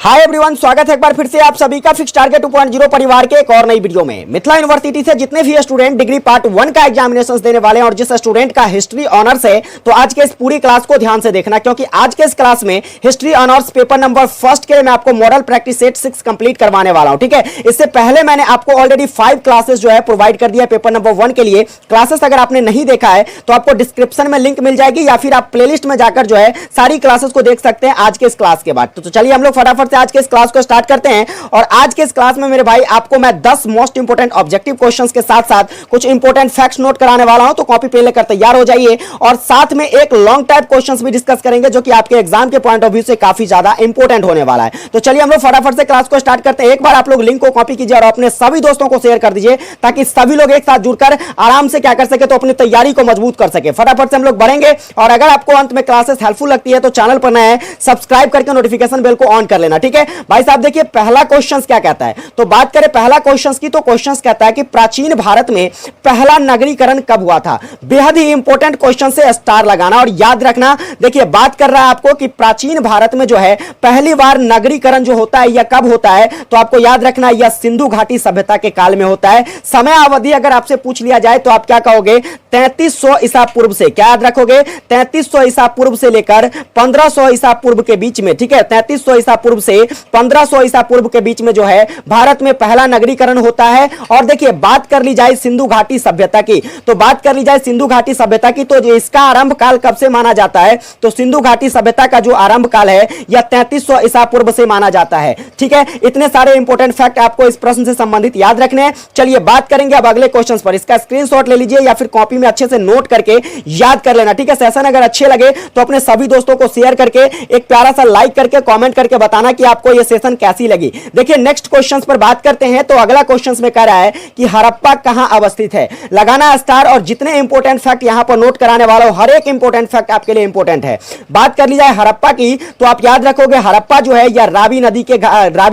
Hi everyone, स्वागत है एक बार फिर से आप सभी का फिक्स टारगेट 2.0 परिवार के एक और नई वीडियो में। मिथिला यूनिवर्सिटी से जितने भी स्टूडेंट डिग्री पार्ट 1 का एग्जामिनेशंस देने वाले हैं और जिस स्टूडेंट का हिस्ट्री ऑनर्स है, तो आज के इस पूरी क्लास को ध्यान से देखना, क्योंकि आज के इस क्लास में history honours paper number first के लिए मैं आपको मॉडल प्रैक्टिस सेट 6 कंप्लीट करवाने वाला हूं। ठीक है, इससे पहले मैंने आपको ऑलरेडी 5 क्लासेस जो है प्रोवाइड कर दिया पेपर नंबर 1 के लिए। क्लासेस अगर आपने नहीं देखा है तो आपको डिस्क्रिप्शन में लिंक मिल जाएगी, या फिर आप प्लेलिस्ट में जाकर जो है सारी क्लासेस को देख सकते हैं आज के इस क्लास के बाद। तो चलिए हम लोग फटाफट से आज के इस क्लास को स्टार्ट करते हैं। और आज के इस क्लास में मेरे भाई आपको मैं 10 मोस्ट इंपोर्टेंट ऑब्जेक्टिव क्वेश्चंस के साथ साथ कुछ इंपोर्टेंट फैक्ट्स नोट कराने वाला हूं, तो कॉपी पेन लेकर तैयार हो जाइए। और साथ में एक लॉन्ग टाइप क्वेश्चंस भी डिस्कस करेंगे जो कि आपके एग्जाम के पॉइंट ऑफ व्यू से काफी ज्यादा इंपोर्टेंट होने वाला है। तो चलिए हम लोग फटाफट से क्लास को स्टार्ट करते हैं। एक बार आप लोग लिंक को कॉपी कीजिए और अपने सभी दोस्तों को शेयर कर दीजिए, ताकि सभी लोग एक साथ जुड़कर आराम से क्या कर सके, तो अपनी तैयारी को मजबूत कर सके। फटाफट से हम लोग बढ़ेंगे। और अगर आपको अंत में क्लासेस हेल्पफुल लगती है तो चैनल पर नए हैं, सब्सक्राइब करके नोटिफिकेशन बेल को ऑन कर लेना। ठीक है भाई साहब, देखिए पहला क्वेश्चन क्या कहता है। तो बात करें पहला क्वेश्चन की, तो क्वेश्चन कहता है कि प्राचीन भारत में पहला नगरीकरण कब हुआ था। बेहद ही इंपॉर्टेंट क्वेश्चन से स्टार लगाना और याद रखना। देखिए बात कर रहा है आपको कि प्राचीन भारत में जो है पहली बार नगरीकरण जो होता है यह कब होता है, तो आपको याद रखना यह सिंधु घाटी सभ्यता के काल में होता है। समय अवधि अगर आपसे पूछ लिया जाए तो आप क्या कहोगे, 3300 ईसा पूर्व से। क्या याद रखोगे, 3300 ईसा पूर्व से लेकर 1500 ईसा पूर्व के बीच में। ठीक है, 3300 ईसा पूर्व से 1500 ईसा पूर्व के बीच में जो है भारत में पहला नगरीकरण होता है। और देखिए बात कर ली जाए सिंधु घाटी सभ्यता की, तो बात कर ली जाए सिंधु घाटी सभ्यता की, तो इसका आरंभ काल कब से माना जाता है, तो सिंधु घाटी सभ्यता का जो आरंभ काल है यह 3300 ईसा पूर्व से माना जाता है। ठीक है, इतने सारे इंपॉर्टेंट फैक्ट आपको इस प्रश्न से संबंधित याद रखने हैं। चलिए बात करेंगे अब अगले क्वेश्चन पर। इसका स्क्रीनशॉट ले लीजिए या फिर कॉपी में अच्छे से नोट करके याद कर लेना। ठीक है, सेशन अगर अच्छे लगे तो अपने सभी दोस्तों को शेयर करके एक प्यारा सा लाइक करके कमेंट करके बताना कि आपको यह सेशन कैसी लगी। देखिए नेक्स्ट क्वेश्चंस पर बात करते हैं। तो अगला क्वेश्चंस में कह रहा है कि हड़प्पा कहां अवस्थित है। लगाना स्टार, और जितने इंपॉर्टेंट फैक्ट यहां पर नोट कराने वाला हूं, हर एक इंपॉर्टेंट फैक्ट आपके लिए इंपॉर्टेंट है। बात कर ली जाए हड़प्पा की, तो आप याद रखोगे हड़प्पा जो है यह रावी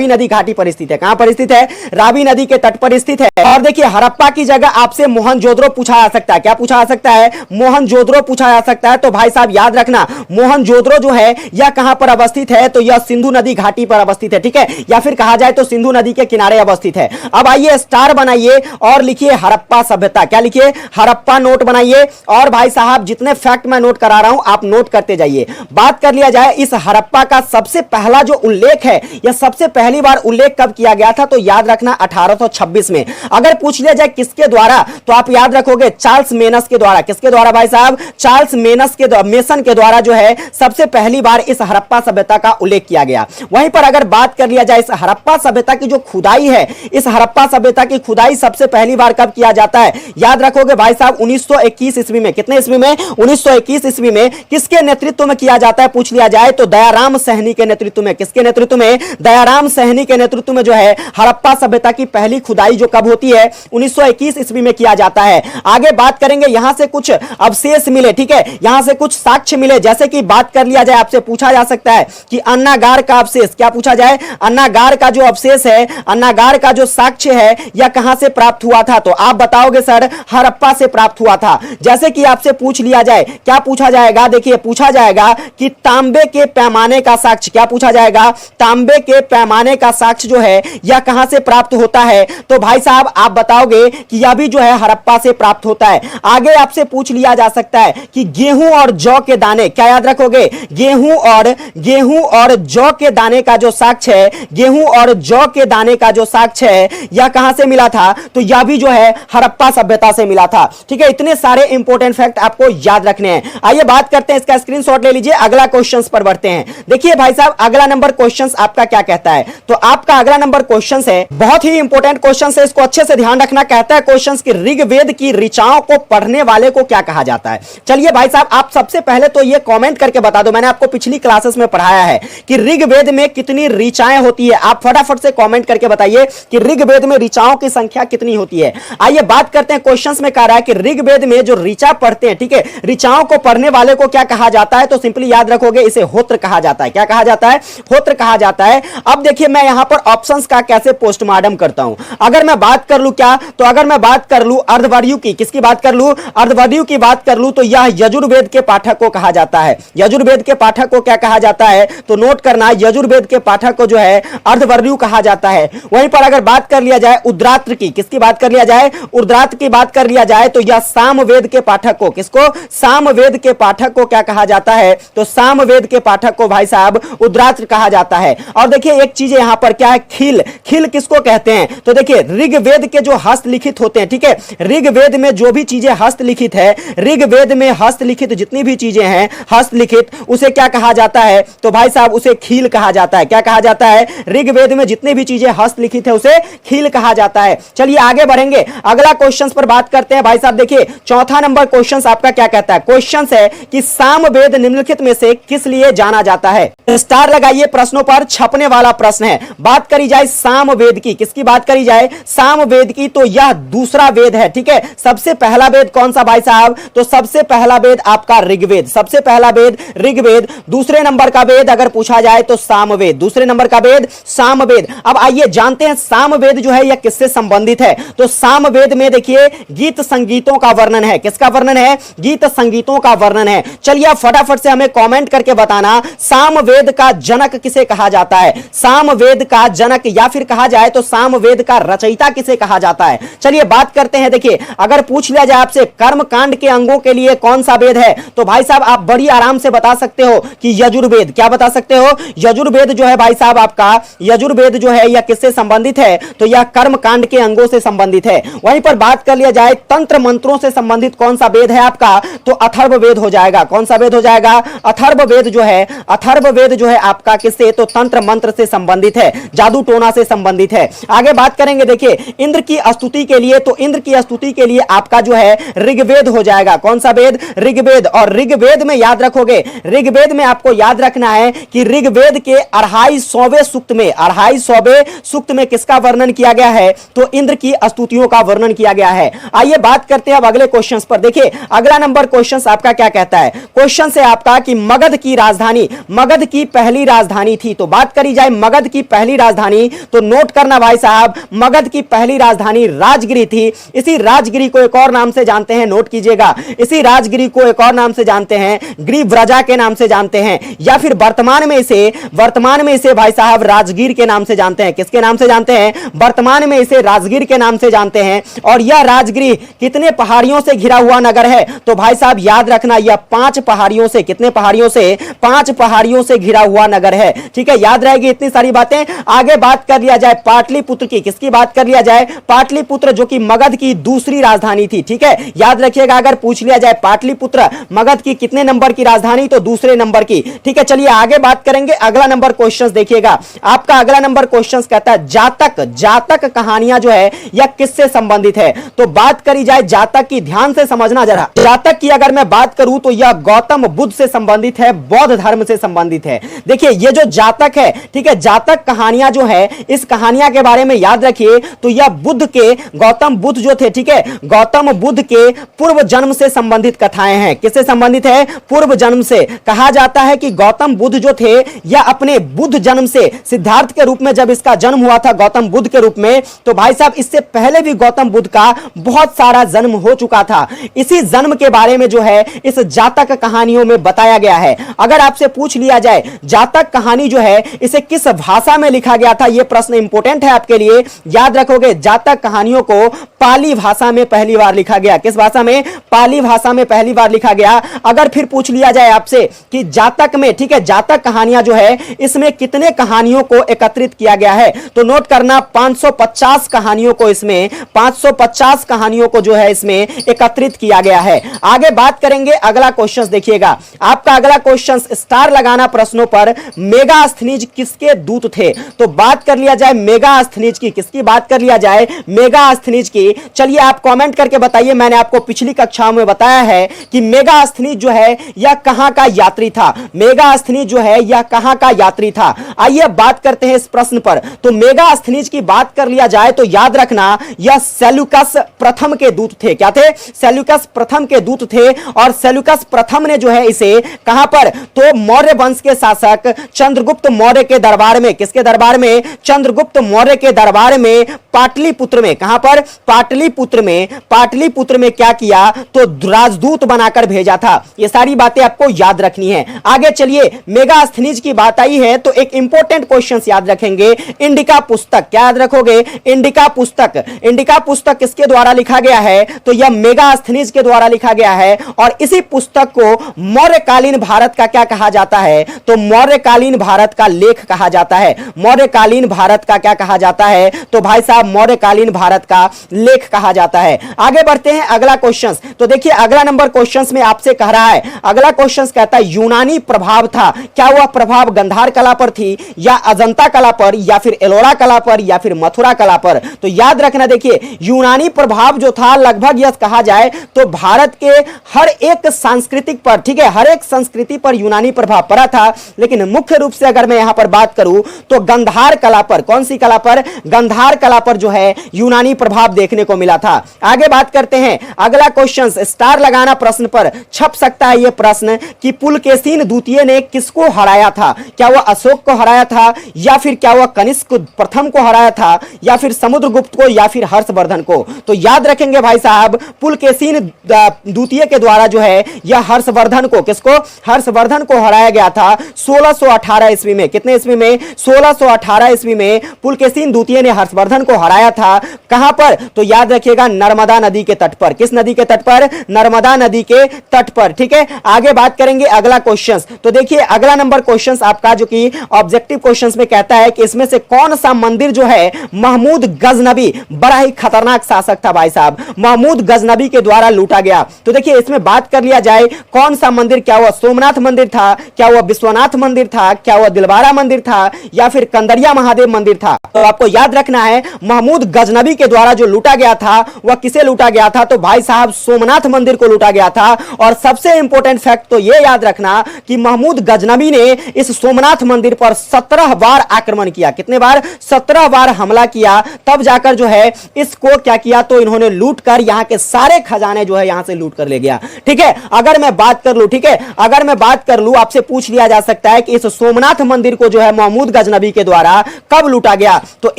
नदी घाटी पर स्थित है। कहां पर स्थित है, रावी नदी के तट पर स्थित है। और देखिए हड़प्पा की जगह आपसे मोहनजोदड़ो पूछा जा सकता है। क्या पूछा जा सकता है, मोहनजोदड़ो पूछा जा सकता है। तो भाई साहब याद रखना मोहनजोदड़ो जो है यह कहां पर अवस्थित है, तो यह सिंधु नदी घाटी पर अवस्थित है। ठीक है, या फिर कहा जाए तो सिंधु नदी के किनारे अवस्थित है। अब आइए स्टार बनाइए और लिखिए हड़प्पा सभ्यता। क्या लिखिए, हड़प्पा नोट बनाइए। और भाई साहब जितने फैक्ट मैं नोट करा रहा हूं आप नोट करते जाइए। बात कर लिया जाए इस हड़प्पा का सबसे पहला जो उल्लेख है, यह सबसे पहली बार उल्लेख कब किया गया था, तो याद रखना 1826 में। अगर पूछ लिया जाए किसके द्वारा, तो आप याद रखोगे चार्ल्स मेनस के द्वारा। किसके द्वारा भाई साहब, चार्ल्स मेसन के द्वारा जो है सबसे पहली बार इस हड़प्पा सभ्यता का उल्लेख किया गया। वहीं पर अगर बात कर लिया जाए इस हड़प्पा सभ्यता की जो खुदाई है, इस हड़प्पा सभ्यता की खुदाई सबसे पहली बार कब किया जाता है, याद रखोगे भाई साहब 1921 ईस्वी में। कितने ईस्वी में, 1921 ईस्वी में। किसके नेतृत्व में किया जाता है पूछ लिया जाए तो दयाराम सहनी के नेतृत्व में। किसके नेतृत्व में, दयाराम सहनी के नेतृत्व में जो है हड़प्पा सभ्यता की पहली खुदाई जो कब होती है, 1921 ईस्वी में किया जाता है। आगे बात करेंगे, यहां से कुछ अवशेष मिले। ठीक है, यहां से कुछ साक्ष्य मिले, जैसे कि बात कर लिया जाए आपसे पूछा जा सकता है कि अन्नागार का अवशेष। क्या पूछा जाए, अन्नागार का जो अवशेष है, अन्नागार का जो साक्ष्य है यह कहां से प्राप्त हुआ था, तो आप बताओगे सर हड़प्पा से प्राप्त हुआ था। जैसे कि आपसे पूछ लिया जाए, क्या पूछा जाएगा, देखिए पूछा जाएगा कि तांबे के पैमाने का साक्ष्य। क्या पूछा जाएगा, तांबे के पैमाने का साक्ष्य जो है यह कहां से प्राप्त होता है, तो भाई साहब आप बताओगे कि यह भी जो है हड़प्पा से प्राप्त होता है। आगे आपसे पूछ लिया जा सकता है कि गेहूं और जौ के दाने। क्या याद रखोगे, गेहूं और जौ के दाने का जो साक्ष्य है, गेहूं और जौ के दाने का जो साक्ष्य है यह कहां से मिला था, तो यह भी जो है हड़प्पा सभ्यता से मिला था। ठीक है, इतने सारे इंपॉर्टेंट फैक्ट आपको याद रखने हैं। आइए बात करते हैं, इसका स्क्रीनशॉट ले लीजिए। अगला क्वेश्चंस पर बढ़ते हैं। देखिए भाई साहब अगला नंबर क्वेश्चंस आपका क्या कहता है, तो आपका अगला नंबर क्वेश्चंस है, बहुत ही इंपॉर्टेंट क्वेश्चंस है, इसको अच्छे से ध्यान रखना। कहता है क्वेश्चंस कि ऋग्वेद की ऋचाओं को पढ़ने वाले को क्या कहा जाता है। चलिए भाई साहब आप सबसे पहले तो ये कमेंट करके बता दो, मैंने आपको पिछली क्लासेस में पढ़ाया है कि ऋग्वेद में कितनी ऋचाएं होती है। आप फटाफट से कमेंट करके बताइए कि ऋग्वेद में ऋचाओं की संख्या कितनी होती है। आइए बात करते हैं, क्वेश्चंस में कह रहा है कि ऋग्वेद में जो ऋचा पढ़ते हैं, ठीक है, ऋचाओं को पढ़ने वाले को क्या कहा जाता है, तो सिंपली याद रखोगे इसे होत्र कहा जाता है। क्या कहा जाता है, होत्र कहा जाता है। अब देखिए मैं यहां पर ऑप्शंस का कैसे पोस्टमार्टम करता हूं। अगर मैं बात कर लूं क्या, तो अगर मैं बात कर लूं अर्धवर्यु की, किसकी बात कर लूं, अर्धवर्यु की बात कर लूं, तो यह यजुर्वेद के पाठक को कहा जाता है। यजुर्वेद के पाठक को क्या कहा जाता है, तो नोट करना, यजुर्वेद वेद के पाठक को जो है अर्धवर्णीय कहा जाता है। वहीं पर अगर बात कर लिया जाए उद्रात्र की, किसकी बात कर लिया जाए, उद्रात्र की बात कर लिया जाए तो यह सामवेद के पाठक को, किसको, सामवेद के पाठक को क्या कहा जाता है, तो सामवेद के पाठक को भाई साहब उद्रात्र कहा जाता है। और देखिए एक चीज यहां पर क्या है, खिल, खिल किसको कहते हैं, तो देखिए ऋग्वेद के जो हस्तलिखित होते हैं, ठीक है, ऋग्वेद में जो भी चीजें हस्तलिखित है, ऋग्वेद में हस्तलिखित जितनी भी चीजें हैं हस्तलिखित, उसे क्या कहा जाता है, तो भाई साहब उसे खील कहा जाता है। क्या कहा जाता है, ऋग्वेद में जितने भी चीजें हस्तलिखित है उसे खील कहा जाता है। चलिए आगे बढ़ेंगे, अगला क्वेश्चन पर बात करते हैं। भाई साहब देखिए चौथा नंबर क्वेश्चन आपका क्या कहता है, क्वेश्चन है कि सामवेद निम्नलिखित में से किस लिए जाना जाता है। स्टार लगाइए, प्रश्नों पर छपने वाला प्रश्न है। बात करी जाए सामवेद की, किसकी बात करी जाए, सामवेद की, तो यह दूसरा वेद है, ठीक है। सबसे पहला वेद कौन सा भाई साहब, तो सबसे पहला वेद आपका ऋग्वेद, सबसे पहला वेद ऋग्वेद। दूसरे नंबर का वेद अगर पूछा जाए तो सामवेद, दूसरे नंबर का वेद सामवेद। अब आइए जानते हैं सामवेद जो है यह किससे संबंधित है, तो सामवेद में देखिए गीत संगीतों का वर्णन है। किसका वर्णन है, गीत संगीतों का वर्णन है। चलिए फटाफट से हमें कमेंट करके बताना सामवेद का जनक किसे कहा जाता है, सामवेद का जनक, या फिर कहा जाए तो सामवेद का रचयिता किसे कहा जाता है। चलिए बात करते हैं। देखिए अगर पूछ लिया जाए आपसे कर्मकांड के अंगों के लिए कौन सा वेद है, तो भाई साहब आप बड़ी आराम से बता सकते हो कि यजुर्वेद। क्या बता सकते हो, यजुर्वेद जो है भाई साहब आपका, यजुर्वेद जो है यह किससे संबंधित है, तो यह कर्मकांड के अंगों से संबंधित है। वहीं पर बात कर लिया जाए तंत्र मंत्रों से संबंधित कौन सा वेद है आपका, तो अथर्ववेद हो जाएगा। कौन सा वेद हो जाएगा, अथर्ववेद जो है, अथर्ववेद जो है आपका किससे, तो तंत्र मंत्र से संबंधित है, जादू टोना से संबंधित है। आगे बात करेंगे, देखिए इंद्र की स्तुति के लिए, तो इंद्र की स्तुति के लिए आपका जो है ऋग्वेद हो जाएगा। कौन सा वेद, ऋग्वेद। और ऋग्वेद में याद रखोगे, ऋग्वेद में आपको याद रखना है कि ऋग्वेद के 250वें सूक्त में, 250वें सूक्त में किसका वर्णन किया गया है, तो इंद्र की स्तुतियों का वर्णन किया गया है। आइए बात करते हैं अब अगले क्वेश्चन पर। देखिए अगला नंबर क्वेश्चन आपका क्या कहता है, क्वेश्चन है आपका कि मगध की राजधानी, मगध की पहली राजधानी थी। तो बात करी जाए मगध की पहली राजधानी, तो नोट करना भाई साहब, मगध की पहली राजधानी राजगिरी थी। इसी राजगिरी को एक और नाम से जानते हैं, नोट कीजिएगा, इसी राजगिरी को एक और नाम से जानते हैं, ग्रीव्रजा के नाम से जानते हैं, या फिर वर्तमान में इसे भाई साहब राजगीर के नाम से जानते हैं। किसके नाम से जानते हैं, वर्तमान में इसे राजगीर के नाम से जानते हैं। और यह राजगिरी कितने पहाड़ियों से घिरा हुआ नगर है, तो भाई साहब याद रखना यह 5 पहाड़ियों से, कितने पहाड़ियों से, 5 पहाड़ियों से घिरा हुआ नगर है, ठीक है। याद रहेगी इतनी सारी बातें। आगे बात कर लिया जाए पाटलिपुत्र की, किसकी बात कर लिया जाए, पाटलिपुत्र जो कि मगध की दूसरी राजधानी थी, ठीक है। याद रखिएगा अगर पूछ लिया जाए पाटलिपुत्र मगध की कितने नंबर की राजधानी, तो दूसरे नंबर की, ठीक है। चलिए आगे बात करेंगे, अगला नंबर क्वेश्चन देखिएगा आपका। अगला नंबर क्वेश्चन कहता है जातक, जातक कहानियां जो है यह किससे संबंधित है, तो बात करी जाए जातक की, ध्यान से समझना जरा। जातक की अगर मैं बात करूं तो यह गौतम बुद्ध से संबंधित है, बौद्ध धर्म से संबंधित है। देखिए ये जो जातक है, ठीक है, जातक कहानियां जो है, इस कहानियां के बारे में याद रखिए, तो यह बुद्ध के, गौतम बुद्ध जो थे, ठीक है, गौतम बुद्ध के पूर्व जन्म से संबंधित कथाएं हैं। किससे संबंधित है, पूर्व जन्म से। कहा जाता है कि गौतम बुद्ध जो थे यह अपने बुद्ध जन्म से, सिद्धार्थ के रूप में जब इसका जन्म हुआ था गौतम बुद्ध के रूप में, तो भाई साहब इससे पहले भी गौतम बुद्ध का बहुत सारा जन्म हो चुका था। इसी जन्म के बारे में जो है इस जातक कहानियों में बताया गया है। अगर आपसे पूछ लिया जाए जातक कहानी जो है इसे किस भाषा में लिखा गया था, यह प्रश्न इंपॉर्टेंट है आपके लिए। याद रखोगे जातक कहानियों को पाली भाषा में पहली बार लिखा गया। किस भाषा में, पाली भाषा में पहली बार लिखा गया। अगर फिर पूछ लिया जाए आपसे कि जातक में, ठीक है, जातक कहानियां जो है इसमें कितने कहानियों को एकत्रित किया गया है, तो नोट करना 550 कहानियों को, इसमें 550 कहानियों को जो है इसमें एकत्रित किया गया है। आगे बात करेंगे, अगला क्वेश्चन देखिएगा आपका। अगला क्वेश्चन स्टार लगाना प्रश्नों पर, मेगास्थनीज किसके दूत थे, तो बात कर लिया जाए मेगास्थनीज की, किसकी बात कर लिया जाए, मेगास्थनीज की। चलिए आप कमेंट करके बताइए, मैंने आपको पिछली कक्षाओं में बताया है कि मेगास्थनीज जो है यह कहां का यात्री था, मेगास्थनीज जो है यह कहां का यात्री था। आइए बात करते हैं इस प्रश्न पर। तो मेगास्थनीज की बात कर लिया जाए तो याद रखना यह सेल्यूकस प्रथम के दूत थे। क्या थे, सेल्यूकस प्रथम के दूत थे। और सेल्यूकस प्रथम ने जो है इसे कहां पर, तो मौर्य वंश के शासक चंद्रगुप्त मौर्य के दरबार में, किसके दरबार में, चंद्रगुप्त मौर्य के दरबार में पाटलिपुत्र में, कहां पर, पाटलिपुत्र में, पाटलिपुत्र में क्या किया, तो राजदूत बनाकर भेजा था। ये सारी बातें आपको याद रखनी है। आगे चलिए मेगास्थनीज की बात आई है तो एक इंपॉर्टेंट क्वेश्चन याद रखेंगे। इंडिका पुस्तक क्या याद रखोगे? इंडिका पुस्तक, इंडिका पुस्तक किसके द्वारा लिखा गया है? तो यह मेगास्थनीज के द्वारा लिखा गया है। और इसी पुस्तक को मौर्यकालीन भारत का क्या कहा जाता है? तो मौर्यकालीन भारत का लेख कहा जाता है। मौर्यकालीन भारत का क्या कहा जाता है? तो भाई साहब मौर्यकालीन भारत का लेख कहा जाता है। आगे बढ़ते हैं अगला क्वेश्चन। तो देखिए अगला नंबर क्वेश्चन में आपसे कह रहा है, अगला क्वेश्चन कहता है यूनानी प्रभाव था, क्या वह प्रभाव गंधार कला पर थी या अजंता कला पर या फिर एलोरा कला पर या फिर मथुरा कला पर? तो याद रखना, देखिए यूनानी प्रभाव जो था लगभग यह कहा जाए तो भारत के हर एक सांस्कृतिक पर, ठीक है, हर एक संस्कृति पर यूनानी प्रभाव पड़ा था। लेकिन मुख्य रूप से अगर मैं यहां पर बात करूं तो गंधार कला पर, कौन सी कला पर? गंधार कला पर जो है यूनानी प्रभाव देखने को मिला था। आगे बात करते हैं अगला क्वेश्चन, स्टार लगाना प्रश्न पर छप सकता है यह प्रश्न कि पुलकेशिन द्वितीय ने किसको हराया था? क्या वह अशोक को हराया था या फिर क्या वह कनिष्क प्रथम को हराया था या फिर समुद्रगुप्त को या फिर हर्षवर्धन को? तो याद रखेंगे भाई साहब पुलकेशिन द्वितीय के द्वारा जो है यह हर्षवर्धन को, किसको? हर्षवर्धन को हराया गया था 1618 ईस्वी में। कितने ईस्वी में? 1618 ईस्वी में पुलकेशिन द्वितीय ने हर्षवर्धन को हराया था। कहां पर? तो याद रखिएगा नर्मदा नदी के तट पर। किस नदी के तट पर? नर्मदा नदी के तट पर, ठीक है। आगे बात करेंगे अगला क्वेश्चन। तो देखिए अगला नंबर क्वेश्चन आपका जो कि ऑब्जेक्टिव क्वेश्चन में कहता है कि इसमें से कौन सा मंदिर जो है महमूद गजनबी, बड़ा ही खतरनाक शासक था भाई साहब, महमूद गजनबी के द्वारा लूटा गया? तो देखिए इसमें बात कर लिया जाए कौन सा मंदिर, क्या वह सोमनाथ मंदिर था, क्या वह विश्वनाथ मंदिर था, क्या वह दिलवारा मंदिर था या फिर कंदरिया महादेव मंदिर था? तो आपको याद रखना है महमूद गजनबी के द्वारा जो लूटा गया था वह किसे लूटा गया था? तो भाई साहब सोमनाथ मंदिर को लूटा गया था। और सबसे इंपॉर्टेंट फैक्ट तो यह याद रखना कि महमूद गजनबी ने इस सोमनाथ मंदिर पर 17 बार आक्रमण किया। कितने बार? 17 बार हमला किया, तब जाकर जो है इसको क्या किया? तो इन्होंने लूट कर यहां के सारे खजाने जो है यहां से लूट कर ले गया, ठीक है। अगर मैं बात कर लूं, ठीक है, अगर मैं बात कर लूं, आपसे पूछ लिया जा सकता है कि इस सोमनाथ मंदिर को जो है महमूद गजनबी के द्वारा कब लूटा गया? तो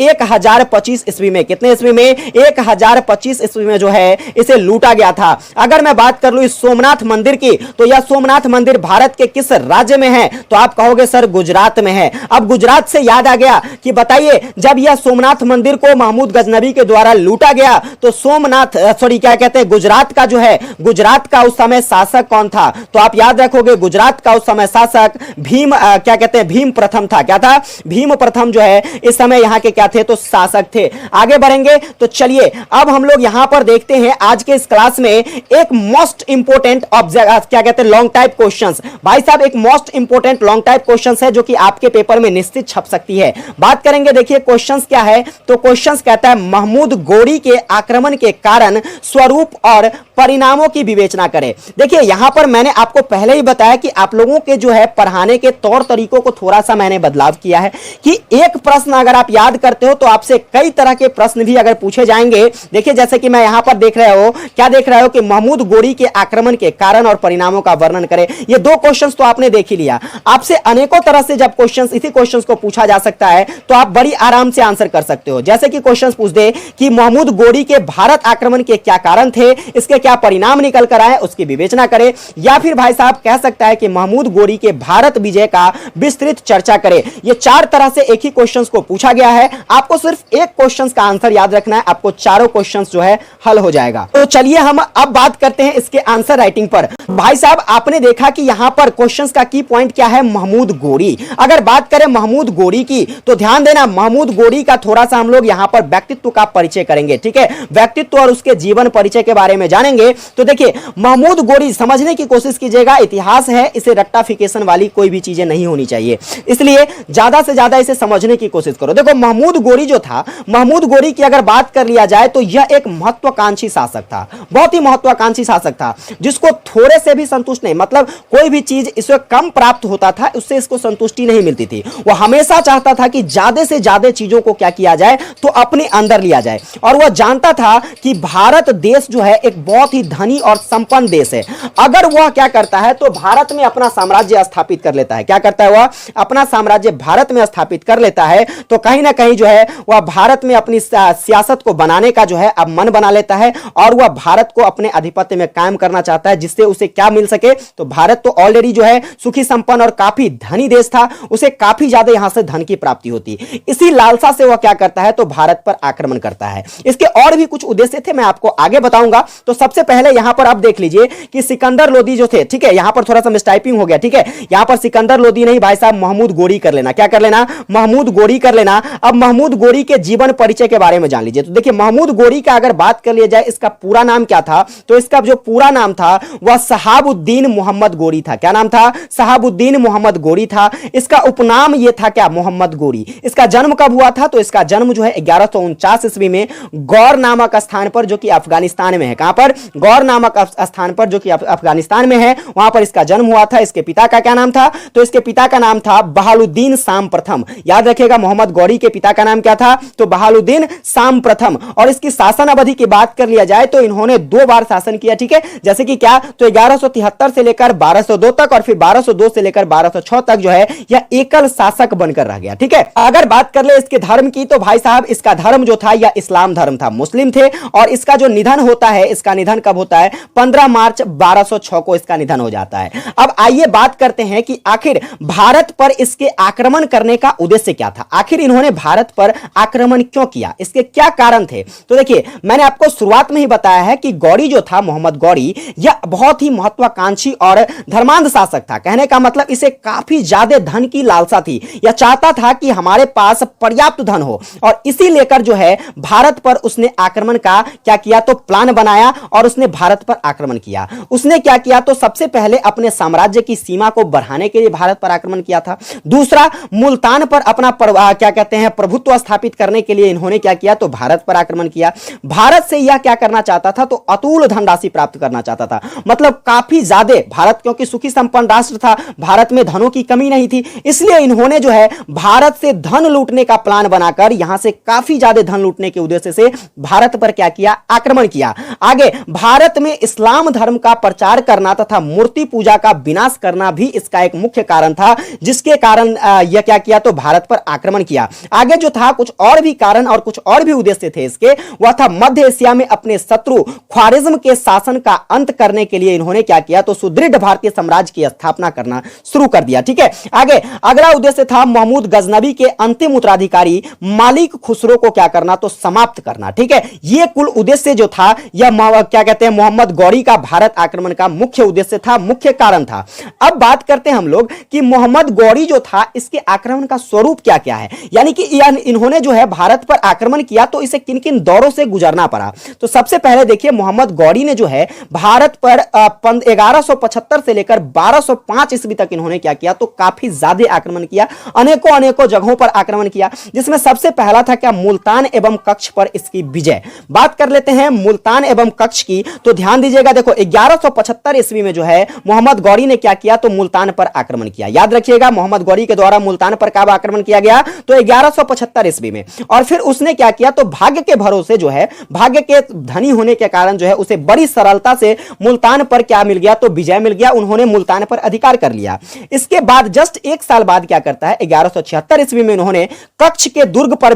1025 ईस्वी में। कितने ईस्वी में? 1025 ईस्वी में जो है इसे लूटा गया था। अगर मैं बात कर लूं इस सोमनाथ मंदिर की, तो यह सोमनाथ मंदिर भारत के किस राज्य में है? तो आप कहोगे सर गुजरात में है। अब गुजरात से याद आ गया कि बताइए जब यह सोमनाथ मंदिर को महमूद गजनबी के द्वारा लूटा गया तो सोमनाथ क्या कहते हैं, गुजरात का जो है, गुजरात का उस समय शासक कौन था? तो आप याद रखोगे गुजरात का उस समय शासक भीम, क्या कहते हैं, भीम प्रथम था। क्या था? भीम प्रथम जो है इस समय यहां के क्या थे? तो शासक थे। आगे बढ़ेंगे तो चलिए अब हम लोग यहां पर देखते हैं आज के इस क्लास में एक मोस्ट इंपोर्टेंट ऑब्जेक्ट, क्या कहते हैं, लॉन्ग टाइप क्वेश्चंस। भाई साहब एक most important long type questions है जो कि आपके पेपर में निश्चित छप सकती है। बात करेंगे, देखिए क्वेश्चंस क्या है? तो क्वेश्चंस कहता है महमूद गोरी के आक्रमण के कारण, स्वरूप और परिणामों की विवेचना करें। देखिए यहां पर मैंने आपको पहले ही बताया कि आप लोगों के जो है पढ़ाने के तौर तरीकों को थोड़ा सा मैंने बदलाव किया है कि एक प्रश्न अगर आप याद करते हो तो आपसे कई तरह के प्रश्न भी अगर पूछे जाएंगे। देखिए जैसे कि मैं यहां पर देख रहे हो, क्या देख रहे हो कि महमूद गोरी के आक्रमण के कारण और परिणामों का वर्णन करें। ये दो क्वेश्चंस तो आपने देख ही लिया। आपसे अनेकों तरह से जब क्वेश्चंस, इसी क्वेश्चंस को पूछा जा सकता है तो आप बड़ी आराम से आंसर कर सकते हो। जैसे कि क्वेश्चंस पूछ दे कि महमूद गोरी के भारत आक्रमण के क्या कारण थे, इसके क्या परिणाम निकल कर आए, उसकी विवेचना करें। या फिर भाई साहब कह सकता है कि महमूद गोरी के भारत विजय का विस्तृत चर्चा करें। ये चार तरह से एक ही क्वेश्चंस को पूछा गया है। आपको सिर्फ एक क्वेश्चंस का आंसर याद रखना है, आपको चारों क्वेश्चंस जो है हल हो जाएगा। तो चलिए हम अब बात करते हैं इसके आंसर राइटिंग पर। भाई साहब आपने देखा कि यहां पर क्वेश्चंस का की पॉइंट क्या है? महमूद गोरी। अगर बात करें महमूद गोरी की तो ध्यान देना, महमूद गोरी का थोड़ा सा हम लोग यहां पर व्यक्तित्व का परिचय करेंगे, ठीक है। व्यक्तित्व और उसके जीवन परिचय के बारे में जानेंगे। तो देखिए महमूद गोरी समझने की कोशिश कीजिएगा, इतिहास है, इसे रट्टाफिकेशन वाली कोई भी चीजें नहीं होनी चाहिए, इसलिए ज्यादा से ज्यादा इसे समझने की कोशिश करो। देखो महमूद गोरी जो था, महमूद गोरी की अगर बात कर लिया जाए तो यह एक महत्वाकांक्षी शासक था, बहुत ही महत्वाकांक्षी शासक था, जिसको थोड़े से भी संतुष्ट नहीं, मतलब कोई भी चीज इसे कम प्राप्त होता था उससे इसको संतुष्टि नहीं मिलती थी। वह हमेशा चाहता था कि ज्यादा से ज्यादा चीजों को क्या किया जाए, तो अपने अंदर लिया जाए। और वह जानता था कि भारत देश जो है एक बहुत ही धनी और संपन्न देश है। अगर वह क्या करता है तो भारत में अपना साम्राज्य स्थापित कर लेता है। क्या करता है? वह अपना साम्राज्य भारत में स्थापित कर लेता है, तो कहीं ना कहीं जो है वह भारत में अपनी सियासत को बनाने का जो है अब मन बना लेता है और वह भारत को अपने आधिपत्य में कायम करना चाहता है, जिससे उसे क्या मिल सके, तो भारत तो ऑलरेडी जो है सुखी संपन्न और काफी धनी देश था। था उसे काफी ज्यादा यहां से धन की प्राप्ति होती। इसी लालसा से वह क्या करता है तो भारत पर आक्रमण करता है। इसके और भी कुछ उद्देश्य थे, मैं आपको आगे बताऊंगा। तो सबसे पहले यहां पर आप देख लीजिए कि सिकंदर लोदी जो थे, ठीक है, यहां पर थोड़ा सा मिसटाइपिंग हो गया, ठीक है, यहां पर सिकंदर लोदी नहीं भाई साहब, महमूद गोरी कर लेना। क्या कर लेना? महमूद गोरी कर लेना। अब महमूद गोरी के जीवन परिचय के बारे में जान लीजिए। तो देखिए महमूद गोरी का अगर बात कर लिया जाए, इसका पूरा नाम क्या था, तो इसका जो पूरा नाम था वह शहाबुद्दीन मोहम्मद गोरी था। क्या नाम था? शहाबुद्दीन मोहम्मद गोरी था। इसका उपनाम यह था क्या? मोहम्मद गोरी। इसका जन्म कब हुआ था? तो इसका जन्म जो है 1149 ईस्वी में गौर नामक स्थान पर, जो कि अफगानिस्तान में है। कहां पर? गौर नामक स्थान पर, जो कि अफगानिस्तान में है, वहां पर इसका जन्म हुआ था। इसके पिता का क्या नाम था? तो इसके पिता का नाम था बहालुद्दीन शाम प्रथम। याद रखिएगा, मोहम्मद गौरी के पिता का नाम क्या था? तो बहालुद्दीन शाम प्रथम। और इसकी शासन अवधि की बात कर लिया जाए तो इन्होंने 2 बार शासन किया, ठीक है, जैसे कि क्या, तो 1173 से लेकर 1202 तक और फिर 1202 से लेकर 1206 तक जो है यह एकल शासक बनकर रह गया, ठीक है। अगर बात कर ले इसके धर्म की, तो भाई साहब इसका धर्म जो था यह इस्लाम धर्म था, मुस्लिम थे। और इसका जो निधन होता है, इसका निधन कब होता है? 15 मार्च 1206 को इसका निधन हो जाता है। अब आइए बात करते हैं कि आखिर भारत पर इसके आक्रमण करने का उद्देश्य क्या था। आखिर इन्होंने भारत पर आक्रमण क्यों किया, इसके क्या कारण थे? तो देखिए मैंने आपको शुरुआत में ही बताया है कि गौरी जो था, मोहम्मद गौरी, यह बहुत ही महत्वाकांक्षी और धर्मांध शासक था। कहने का मतलब इसे काफी ज्यादा धन की लालसा थी। यह चाहता था कि हमारे पास पर्याप्त धन हो और इसी लेकर जो है भारत पर उसने आक्रमण का क्या किया, तो प्लान बनाया और उसने भारत पर आक्रमण किया। उसने क्या किया, तो सबसे पहले अपने साम्राज्य की सीमा को बढ़ाने के लिए भारत पर आक्रमण किया था। दूसरा, मुल्तान पर अपना क्या कहते हैं प्रभुत्व स्थापित करने के लिए इन्होंने क्या किया, तो भारत पर आक्रमण किया। भारत से यह क्या करना चाहता था, तो अतुल धनराशि प्राप्त करना चाहता था। मतलब काफी ज्यादा भारत, क्योंकि सुखी संपन्न राष्ट्र था, भारत में धनों की कमी नहीं थी, इसलिए इन्होंने जो है भारत से धन लूटने का प्लान बनाकर यहां से काफी ज्यादा धन लूटने के उद्देश्य से भारत पर क्या किया, आक्रमण किया। आगे भारत में इस्लाम धर्म का प्रचार करना तथा मूर्ति पूजा का विनाश करना भी इसका एक मुख्य कारण था, जिसके कारण यह क्या किया, तो भारत पर आक्रमण किया। आगे जो था कुछ और भी कारण और कुछ और भी उद्देश्य थे इसके, वह था मध्य एशिया में अपने शत्रु ख्वारिज्म के शासन का अंत करने के लिए इन्होंने क्या किया, तो सुदृढ़ भारतीय साम्राज्य की स्थापना करना शुरू कर दिया, ठीक है। आगे अगला उद्देश्य था महमूद गजनबी के अंतिम उत्तराधिकारी मालिक खुसरो को क्या करना, तो समाप्त करना, ठीक है। यह कुल उद्देश्य जो था, यह क्या कहते हैं मोहम्मद गौरी का भारत आक्रमण का मुख्य उद्देश्य था, मुख्य कारण था। अब बात करते हैं हम लोग कि मोहम्मद गौरी जो था, इसके आक्रमण का स्वरूप क्या क्या है, यानी कि इन्होंने जो है भारत पर आक्रमण किया तो इसे किन किन दौरों से गुजरना पड़ा। तो सबसे पहले देखिए मोहम्मद गौरी ने जो है भारत पर 1175 से लेकर 1205 ईस्वी तक इन्होंने क्या किया, तो काफी ज्यादा आक्रमण किया, अनेकों अनेकों जगहों पर आक्रमण किया, जिसमें सबसे पहला था क्या, मुल्तान एवं कच्छ पर इसकी विजय। बात कर लेते हैं मुल्तान एवं कच्छ की, तो ध्यान दीजिएगा, देखो 1175 ईस्वी में जो है मोहम्मद गौरी ने क्या किया, तो मुल्तान पर आक्रमण किया। याद रखिएगा मोहम्मद गौरी के द्वारा मुल्तान पर कब आक्रमण किया गया, तो 1175 ईस्वी में। और फिर उसने क्या किया, तो भाग्य के भरोसे जो है, भाग्य के धनी होने के कारण जो है उसे बड़ी सरलता से मुल्तान पर क्या मिल गया, तो विजय मिल गया, उन्होंने मुल्तान पर अधिकार कर लिया। इसके बाद जस्ट एक साल बाद क्या करता है, 1176 ईस्वी में उन्होंने कच्छ के दुर्ग पर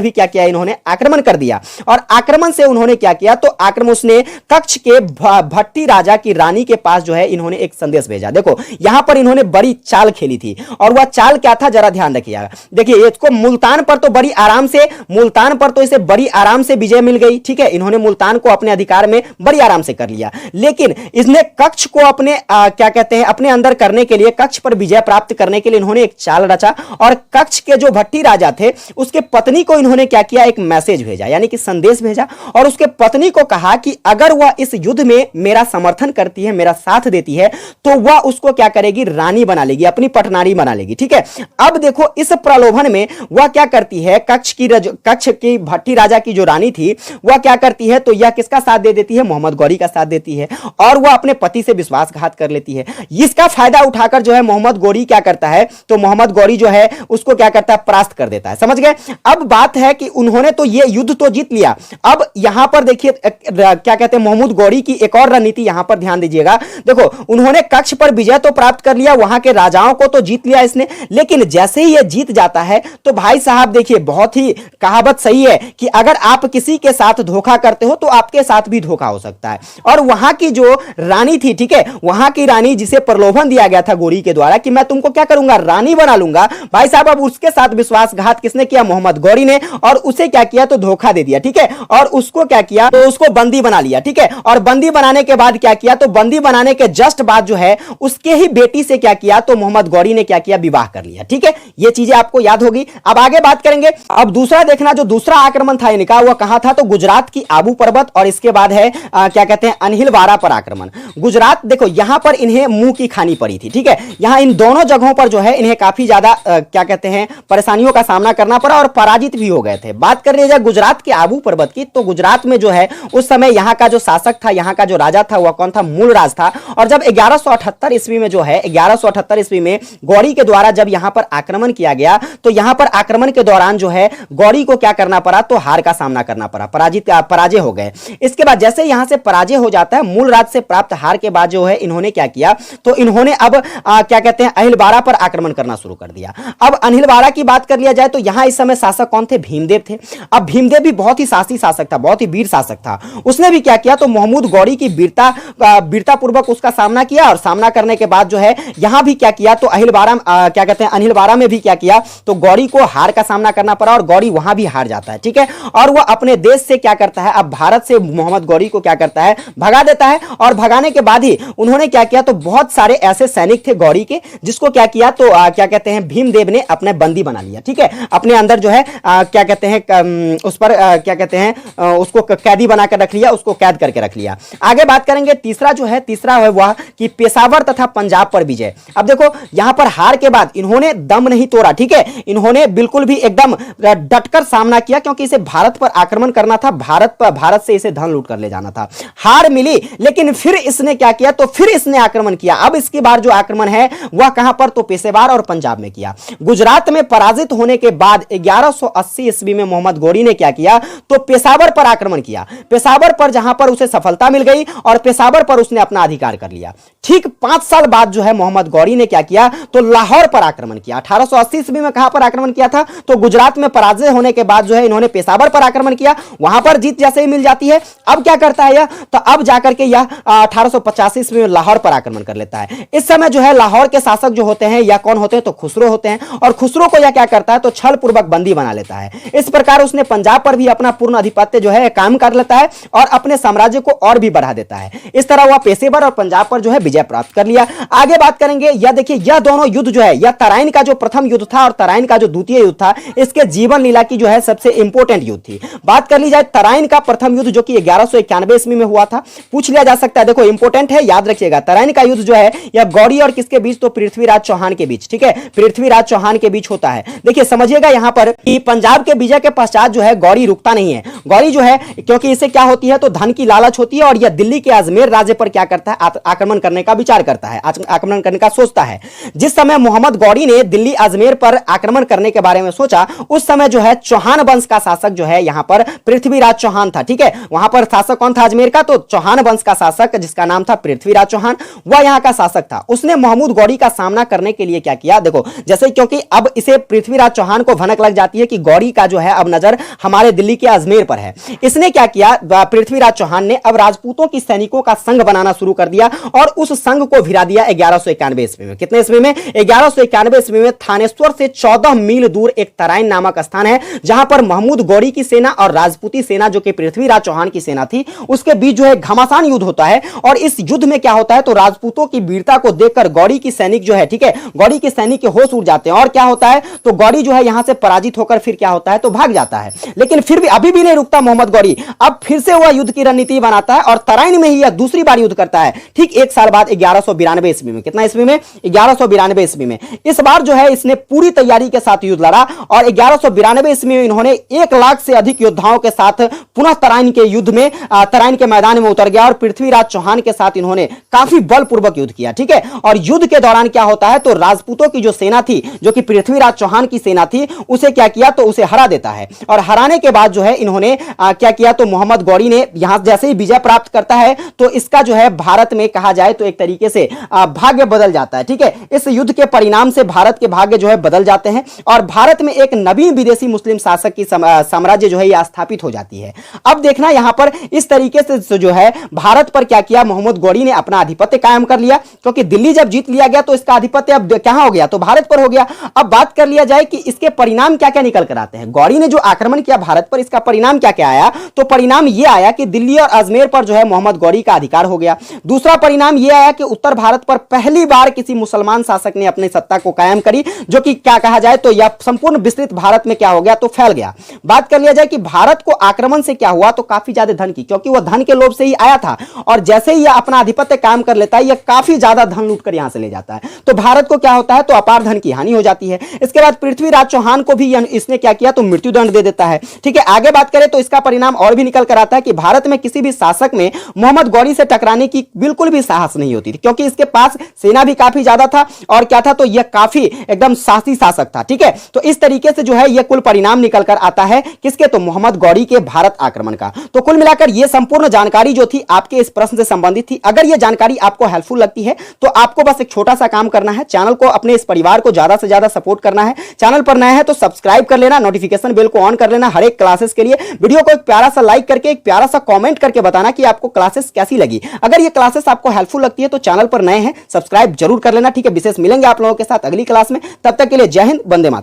भी क्या किया, इन्होंने आक्रमण कर दिया। और आक्रमण से उन्होंने क्या किया, तो आक्रमण उसने कच्छ के भट्टी राजा की रानी के पास जो है इन्होंने एक संदेश भेजा। देखो यहां पर इन्होंने बड़ी चाल खेली थी और वह चाल क्या था, जरा ध्यान रखिएगा। देखिए इसको मुल्तान पर तो बड़ी आराम से, मुल्तान पर तो इसे बड़ी आराम से विजय मिल गई, ठीक है, इन्होंने मुल्तान को अपने अधिकार में बड़ी आराम से कर लिया। लेकिन इसने कच्छ को अपने क्या कहते हैं अपने अंदर करने के लिए, कच्छ पर विजय प्राप्त करने के लिए इन्होंने एक चाल रचा और कच्छ के जो भट्टी राजा थे उसके पत्नी को इन्होंने क्या किया, एक मैसेज भेजा, यानी कि संदेश भेजा और उसके पत्नी को कहा कि अगर वह इस युद्ध में मेरा समर्थन करती है, मेरा साथ देती है, तो वह उसको क्या करेगी, रानी बना लेगी, अपनी पटनारी बना लेगी, ठीक है। अब देखो इस प्रलोभन में वह क्या करती है, कच्छ की भट्टी राजा की जो रानी थी वह क्या करती है, तो यह किसका साथ दे देती है, मोहम्मद गौरी का साथ देती है और वह अपने पति से विश्वासघात कर लेती है। इसका फायदा उठाकर जो है मोहम्मद गौरी क्या करता है, तो मोहम्मद गौरी जो है उसको क्या करता है, परास्त कर देता है। समझ गए। अब बात है कि उन्होंने तो ये युद्ध तो जीत लिया। अब यहां पर देखिए क्या कहते हैं मोहम्मद गौरी की एक और रणनीति, यहां पर ध्यान दीजिएगा। देखो उन्होंने कच्छ पर विजय तो प्राप्त कर लिया, वहां के राजाओं को तो जीत लिया इसने, लेकिन जैसे ही ये जीत जाता है तो भाई साहब देखिए बहुत ही कहावत सही है कि अगर आप किसी के साथ धोखा करते हो तो आपके साथ भी धोखा हो सकता है। और वहां की जो रानी थी, ठीक है, वहां की रानी जिसे प्रलोभन दिया गया था गौरी के द्वारा कि कि मैं तुमको क्या करूंगा, रानी बना लूंगा। भाई साहब अब उसके साथ विश्वासघात किसने किया, मोहम्मद गौरी ने, और उसे क्या किया तो धोखा दे दिया, ठीक है, और उसको क्या किया तो उसको बंदी बना लिया, ठीक है। और बंदी बनाने के बाद क्या किया तो बंदी बनाने के जस्ट बाद जो है उसके ही बेटी से क्या किया तो मोहम्मद गौरी ने क्या किया, विवाह कर लिया, ठीक है। ये चीजें आपको याद होगी। अब आगे बात करेंगे। अब दूसरा देखना, जो दूसरा आक्रमण था इनका वो कहां था तो गुजरात की आबू पर्वत, और इसके बाद है क्या कहते हैं अनहिलवाड़ा पर आक्रमण। गुजरात देखो यहां पर इन्हें मुंह की खानी पड़ी थी, ठीक है। यहां इन दोनों जगहों पर जो है इन्हें काफी ज्यादा क्या कहते हैं परेशानियों का सामना करना पड़ा और पराजित भी हो गए थे। बात कर लीजिए गुजरात के आबू पर्वत की, तो गुजरात में जो है उस समय यहां का जो शासक था, यहां का जो राजा था वह कौन था, मूलराज था। और जब 1178 ईस्वी में जो है 1178 ईस्वी में गौरी के द्वारा जब यहां पर आक्रमण किया गया, तो यहां पर आक्रमण के दौरान जो है गौरी को क्या करना पड़ा तो हार का सामना करना पड़ा, पराजय हो गए। इसके बाद जैसे यहां से पराजय हो जाता है, मूलराज से प्राप्त हार के बाद जो है इन्होंने क्या किया तो इन्होंने अब क्या कहते हैं अहिलवाड़ा पर आक्रमण करना शुरू कर दिया। अब अनिलवाड़ा की बात कर लिया जाए तो यहां इस समय शासक कौन थे, भीमदेव थे। अब भीमदेव भी बहुत ही साहसी शासक था, बहुत ही वीर शासक था। उसने भी क्या किया तो महमूद गौरी की वीरता पूर्वक उसका सामना किया, और सामना करने के बाद जो है यहां भी क्या किया तो अहिलवाड़ा क्या कहते हैं अनिलवाड़ा में भी क्या किया तो गौरी को हार का सामना करना पड़ा, और गौरी वहां भी हार जाता है, ठीक है। और वह अपने देश से क्या करता है, अब भारत से मोहम्मद गौरी को क्या करता है भगा देता है। और भगाने के बाद ही उन्होंने क्या किया तो बहुत सारे ऐसे सैनिक थे गौरी के जिसको क्या किया तो क्या कहते हैं भीमदेव ने अपने बंदी बना लिया, ठीक है। अपने अंदर जो है क्या कहते हैं उस पर क्या कहते हैं उसको कैदी बनाकर रख लिया, उसको कैद करके रख लिया। आगे बात करेंगे तीसरा है वह कि पेशावर तथा पंजाब पर विजय। अब देखो यहां पर हार के बाद इन्होंने दम नहीं तोड़ा, ठीक है। इन्होंने बिल्कुल भी एकदम डटकर सामना किया, क्योंकि इसे भारत पर आक्रमण करना था, भारत से इसे धन लूट कर ले जाना था। हार मिली, लेकिन फिर इसने क्या किया तो फिर इसने आक्रमण किया। अब इसकी बार जो आक्रमण है वह कहां पर तो पेशेवर और पंजाब में किया। गुजरात में पराजित होने के बाद 1180 ईस्वी में मोहम्मद गौरी ने क्या किया तो पेशावर पर आक्रमण किया। पेशावर पर जहां पर उसे सफलता मिल गई और पेशावर पर उसने अपना अधिकार कर लिया। ठीक 5 साल बाद जो है मोहम्मद गौरी ने क्या किया तो लाहौर पर आक्रमण किया। 1880 ईस्वी में कहां पर आक्रमण किया था तो गुजरात में पराजय होने के बाद जो है इन्होंने पेशावर पर आक्रमण किया। वहां पर जीत जैसे ही मिल जाती है, अब क्या करता है यह तो अब जाकर के यह 1885 ईस्वी में लाहौर पर आक्रमण कर लेता है। इस समय जो है लाहौर के शासक जो होते हैं या कौन होते हैं तो खुसरो होते हैं, और खुसरो को यह क्या करता है तो छल पूर्वक बंदी बना लेता है। इस प्रकार उसने पंजाब पर भी अपना पूर्ण आधिपत्य जो है काम कर लेता है और अपने साम्राज्य को और भी बढ़ा देता है। इस तरह वह पेशेवर और पंजाब पर जो है विजय प्राप्त कर लिया। आगे बात करेंगे, यह देखिए यह दोनों युद्ध जो है यह तराइन का जो प्रथम युद्ध था और तराइन का जो द्वितीय युद्ध था, इसके जीवन लीला की जो है सबसे इंपॉर्टेंट युद्ध थी। बात कर ली जाए तराइन का प्रथम युद्ध जो कि 1191 ईस्वी में हुआ था, पूछ लिया जा सकता है, देखो इंपॉर्टेंट है, याद रखिएगा। तराइन का युद्ध जो है यह गौरी और किसके बीच तो पृथ्वीराज चौहान के बीच, ठीक है, पृथ्वीराज चौहान के बीच होता है। देखिए समझिएगा यहां पर कि पंजाब के विजय के पश्चात जो है गौरी रुकता नहीं है। गौरी जो है क्योंकि इसे क्या होती है तो धन की लालच होती है, और यह दिल्ली के अजमेर राज्य पर क्या करता है आक्रमण करने का विचार करता है, आक्रमण करने का सोचता है। जिस समय मोहम्मद गौरी ने दिल्ली अजमेर पर आक्रमण करने के बारे में सोचा, उस समय जो है चौहान वंश का शासक जो है यहां पर पृथ्वीराज चौहान था, ठीक है। वहां पर शासक कौन था अजमेर का तो चौहान वंश का शासक जिसका नाम था पृथ्वीराज चौहान, वह यहां का शासक था। उसने महमूद गौरी का सामना करने के लिए क्या किया, देखो जैसे क्योंकि अब इसे पृथ्वीराज चौहान को भनक लग जाती है कि गौरी का जो है अब नजर हमारे दिल्ली के अजमेर पर है। इसने क्या किया, पृथ्वीराज चौहान ने अब राजपूतों की सैनिकों का संघ बनाना शुरू कर दिया और उस संघ को भिड़ा दिया 1191 ईस्वी में। कितने ईस्वी में 1191 ईस्वी में थानेश्वर से 14 मील दूर एक तराइन नामक स्थान है, जहां पर महमूद गौरी की सेना और राजपूती सेना जो कि पृथ्वीराज चौहान की सेना थी उसके बीच जो है घमासान युद्ध होता है। और इस युद्ध में क्या होता है तो राजपूतों की वीरता को देखकर गौरी की सैनिक जो है, ठीक है, गौरी के सैनिक के होश उड़ जाते हैं, और क्या होता है तो गौरी जो है यहां से पराजित होकर फिर क्या होता है तो भाग जाता है। लेकिन फिर भी अभी भी नहीं रुकता मोहम्मद गौरी, अब फिर से वह युद्ध की रणनीति बनाता है और तराइन में ही यह दूसरी बार युद्ध करता है। ठीक 1 साल बाद 1192 ईस्वी में, कितना ईस्वी में 1192 ईस्वी में, इस बार जो है इसने पूरी तैयारी के साथ युद्ध लड़ा और 1192 ईस्वी में इन्होंने 1 लाख से अधिक योद्धाओं के साथ पुनः तराइन के युद्ध में तराइन के मैदान में उतर गया और पृथ्वीराज चौहान के साथ इन्होंने काफी बलपूर्वक युद्ध किया, ठीक है। और युद्ध के दौरान क्या होता है तो राजपूतों की जो सेना थी जो कि पृथ्वीराज चौहान की सेना थी उसे क्या किया तो उसे हरा देता है। और हराने के बाद जो है इन्होंने क्या किया तो मोहम्मद गौरी ने यहां जैसे ही विजय प्राप्त करता है तो इसका जो है भारत में कहा जाए तो एक तरीके से भाग्य बदल जाता है, ठीक है। इस युद्ध के परिणाम से भारत के भाग्य जो है बदल जाते हैं और भारत में एक नवीन विदेशी मुस्लिम शासक की साम्राज्य जो है यह स्थापित हो जाती है। अब देखना यहां पर इस तरीके से जो है भारत पर क्या किया मोहम्मद गौरी ने अपना आधिपत्य कायम कर लिया, क्योंकि दिल्ली जब जीत लिया गया तो इसका आधिपत्य अब कहां हो गया, तो भारत पर हो गया। अब बात कर लिया जाए कि इसके परिणाम क्या क्या निकल कर आते हैं। गौरी ने जो आक्रमण किया भारत पर, इसका परिणाम क्या क्या आया, तो परिणाम यह आया कि दिल्ली और अजमेर पर जो है मोहम्मद गौरी का अधिकार हो गया। दूसरा परिणाम यह आया कि उत्तर भारत पर पहली बार किसी मुसलमान शासक ने अपनी सत्ता को कायम करी, जो कि क्या कहा जाए तो यह संपूर्ण विस्तृत भारत में क्या हो गया, तो फैल गया। बात कर लिया जाए कि भारत को आक्रमण से क्या हुआ, तो काफी ज्यादा धन की, क्योंकि वह धन के लोभ से ही आया था और जैसे ही यह अपना आधिपत्य कायम कर लेता है, यह काफी ज्यादा धन लूटकर यहां से ले जाता है, तो भारत को क्या होता है, तो अपार धन की हानि हो जाती है। इसके बाद पृथ्वीराज चौहान को भी इसने क्या किया, तो मृत्युदंड दे देता है। ठीक है, आगे बात करें तो इसका परिणाम और भी निकल कर आता है कि भारत में किसी भी शासक में मोहम्मद गौरी से टकराने की बिल्कुल भी साहस नहीं होती थी, क्योंकि इसके पास सेना भी काफी ज्यादा था और क्या था, तो यह काफी एकदम साहसी शासक था। ठीक है, तो इस तरीके से जो है यह कुल परिणाम निकल कर आता है किसके, तो मोहम्मद गौरी के भारत आक्रमण का। तो कुल मिलाकर यह संपूर्ण जानकारी जो थी आपके इस प्रश्न से संबंधित थी। अगर यह जानकारी आपको हेल्पफुल लगती है तो आपको बस एक छोटा सा काम करना है, चैनल को, अपने इस परिवार को ज्यादा से ज्यादा सपोर्ट करना है। चैनल पर नए हैं तो सब्सक्राइब कर लेना, नोटिफिकेशन बेल को ऑन कर लेना हर एक क्लासेस के लिए। वीडियो को एक प्यारा सा लाइक करके, एक प्यारा सा कमेंट करके बताना कि आपको क्लासेस कैसी लगी। अगर ये क्लासेस आपको हेल्पफुल लगती है तो चैनल पर नए हैं, सब्सक्राइब जरूर कर लेना। ठीक है, विशेष मिलेंगे आप लोगों के साथ अगली क्लास में, तब तक के लिए जय हिंद, वंदे मातरम।